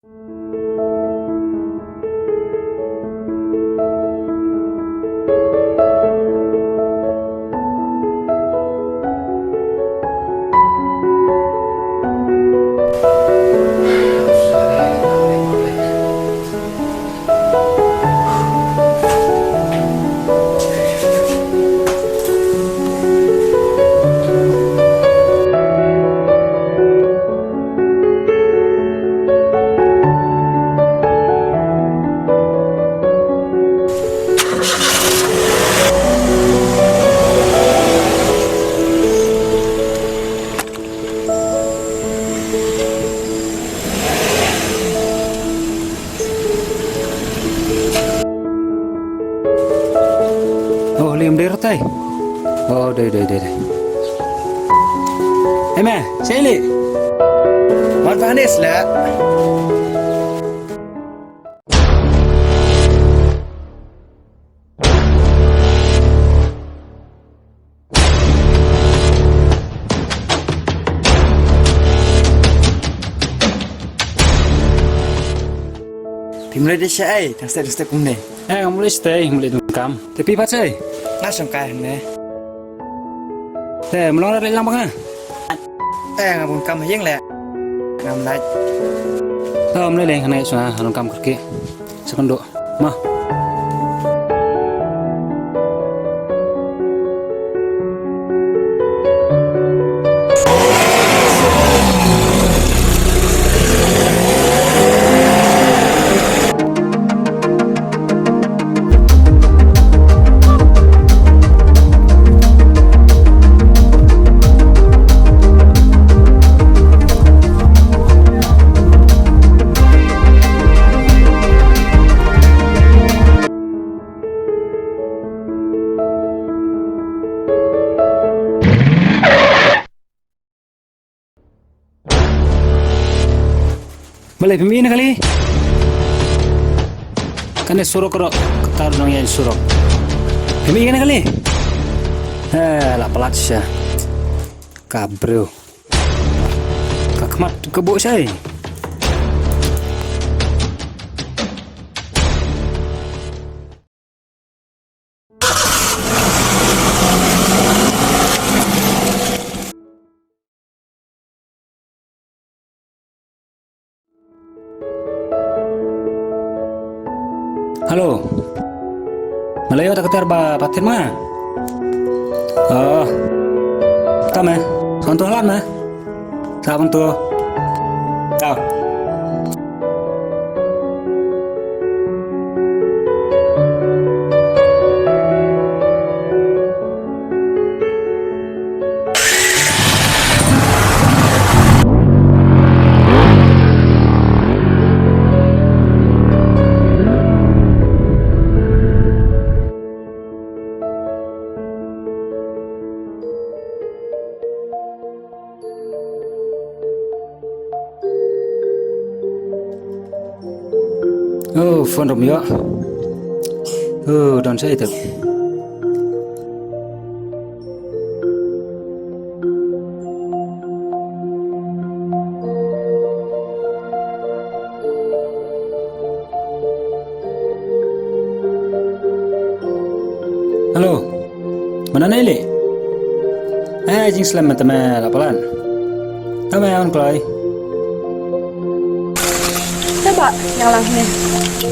Oh, liam dia rotai. Oh, đây. M.E.P.K, sini. protagonist lah. Timur dia syai, tak stay kumne. Kamu boleh stay, boleh Nongrum. Tapi pasal, Langsung kah ne? melong dari lambang ah. Ngabun kam hiang le. Ngam laj. Mulai leng naik sana, Nongrum kerja. Sekondo, mah. Boleh pemimpin kali. Kan surok kerok ketar dong yang surok. Pemimpin kali. Lah pelat sih. Kabro. Kakmat kebuk saya. Halo, Melayu tak ketar batin mah? Oh, kamu, contoh lah mah? Siapa tu? Kau. Oh, phone rum ya. Oh, don't say it. Halo, mana Nelly? Jing selamat teman, laporan. Teman on Chloe. Coba yang lang ni.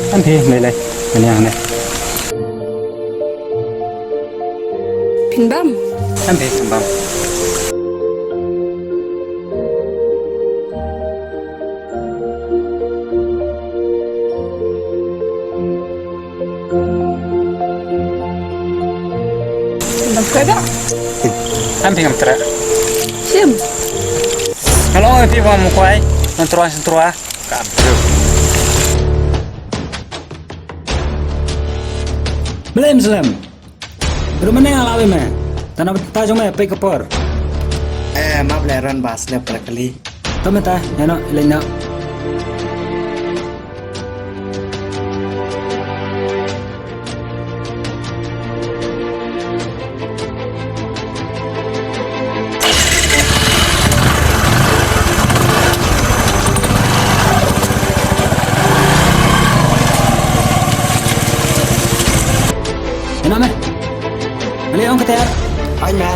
Kan thì này ini yang này. Pinbam. Kan thì pinbam. Pinbam kaya? Kan thì ngam tera. Sim. Halo, pinbam mau kuai? Sentrua. Kabel. Belum selam. Rumah ni alawi mah. Tanah tajam mah pergi kepor. Maaf leran bas le kali. Tahu tak? Enak, lenak. ter. Anh mà.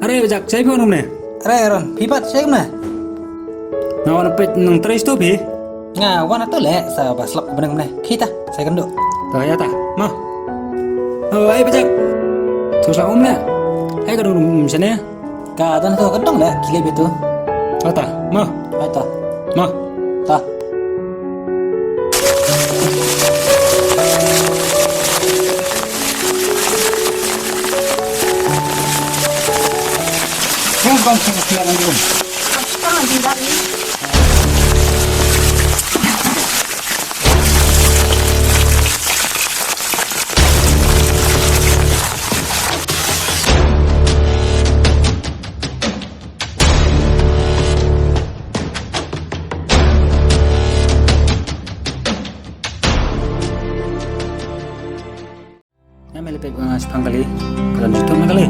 Are bajak saya pun nung ne. Aray ron, pipat siya na. Ngawan pet nung tres tu bi. Nga, wana to le sa baslap ko benang na. Kita, saya kendo. Ta ya ta. Ma. Oh, ai bajak. Tu sa ne. Ai ka nung sene. Ka dan to kendong le, kile betu. Ta. Ma. Ay ta. Ma. Ta. Kung kang sila ng room. Tangan tinggal ni. M.E.P.K sepang kali. Kalau YouTube na kali.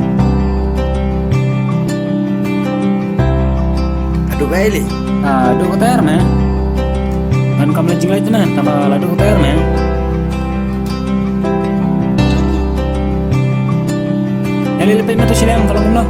Aduh baili. Aduh ko tayo man. Kan kamu lagi lagi man. Tambah ladu ko tayo man. Nalilipay mo to sila ang kalong no.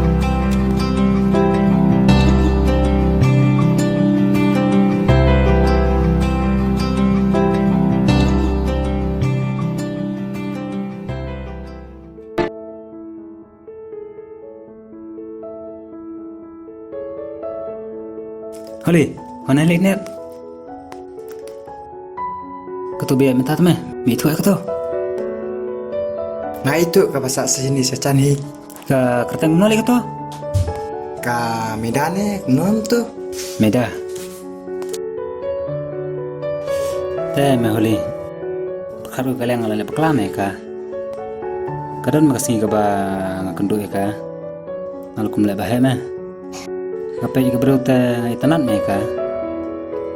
Hali, mana lihat net? Kau biar minta tu meh, mitu aku tu. Nga itu ka basa sa sini sa canhi. Ka kertas mana lagi tu? Ka medane nom tu. Meda. Teh holi. Karu kalian ngalale peklam ka. Kadang makasih ke ba ngakenduk ka. Ngalukum le bahe meh. Ngapai juga berita itanat mereka.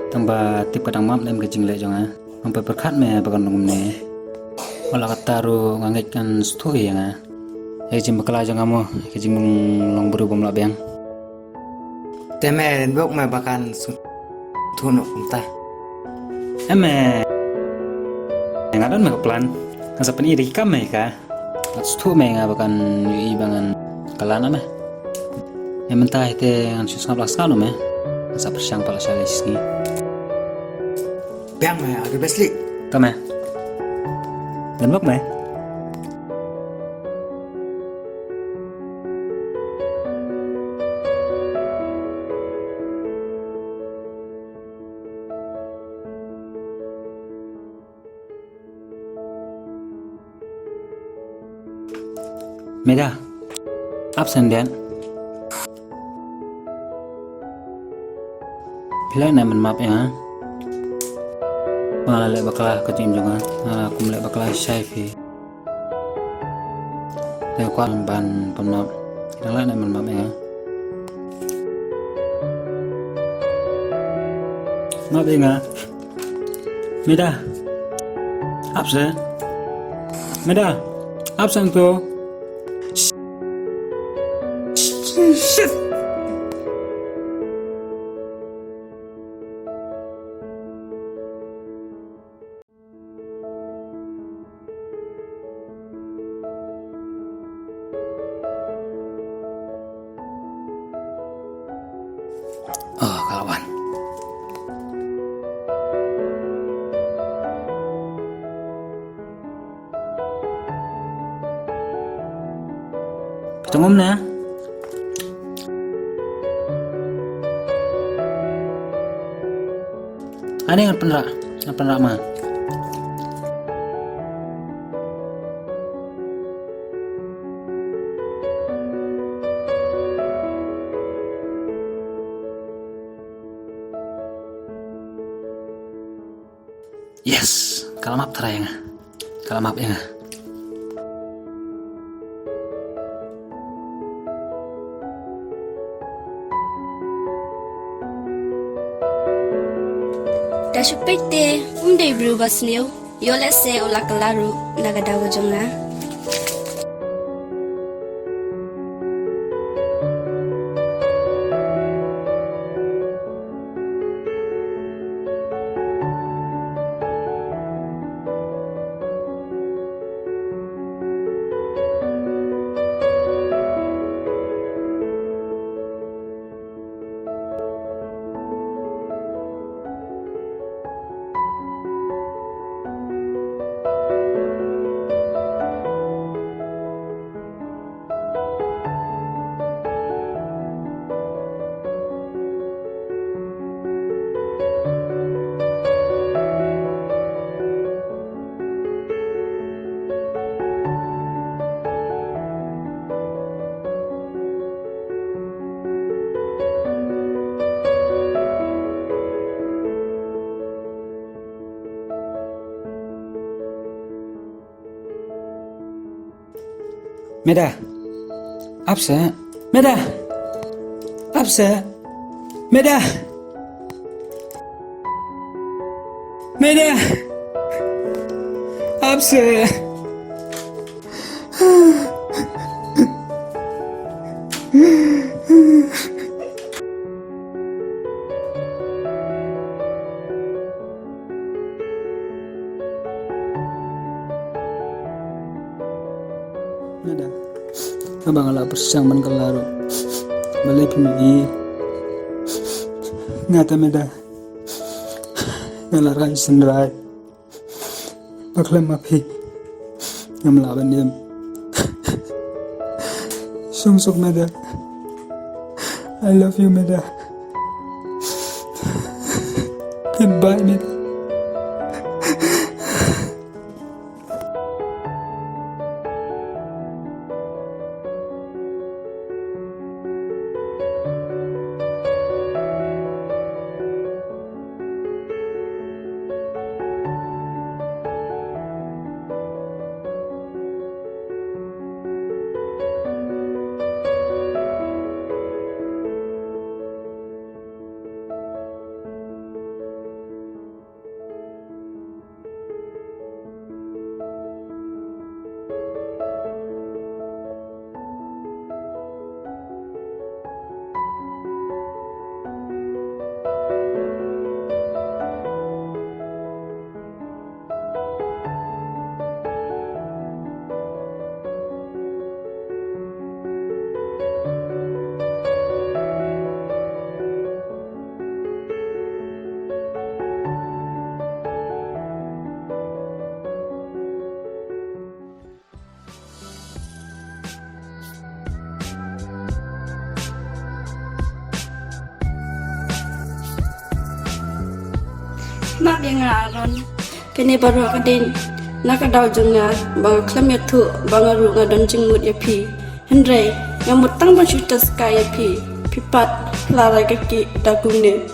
Tambah tip kadang map nem kecing le jonga. Sampai berkat me bagan nungum ne. Olah kataru ngangitkan stoi ya nga. Kecing bekala jonga mo, kecing long beru bom labeng. Teme bok ma bakan tuno entah. Eme. Ngadan me plan. Ngasapan iri kam mereka. Stu me ngabakan ibangan kalana me. Mentah itu yang susah belas kanu meh, masa persiang pala salis ni. Biang ma aduh besli. Kame. Dan bak meh. Meda. Absen dan. Bila nak M.E.P.K ya? Malah lek bakal ketim juga. Aku melek bakal syaifi. Dia kuat ban M.E.P.K. Kita lah nak M.E.P.K ya. Maaf ya nggak? Meda. Absen. Meda. Absen tu. Shit. Oh, kawan. Tunggu na. Ada yang penrak mah. Yes, kalau map terai nga. Kalau map ya nga. Dashupete, day berubah seniau. Yo let's say olah kelaru nagadawa jonga. Meda, absa, Meda, absa, Meda, Meda, absa. Meda, abang ala bersang man kalaro, balai pimi, ngata Meda, ngalarai senrai, baklam api, ngamlaban dia, sungsuk Meda, I love you Meda, goodbye Meda. Mak yang ngaron kene baru kadin nakadaw junga bang klam yathu bang ru ngadon jingmut yapi hendrai yang mutang ban shuta sky yapi pipat lara kaki dagungne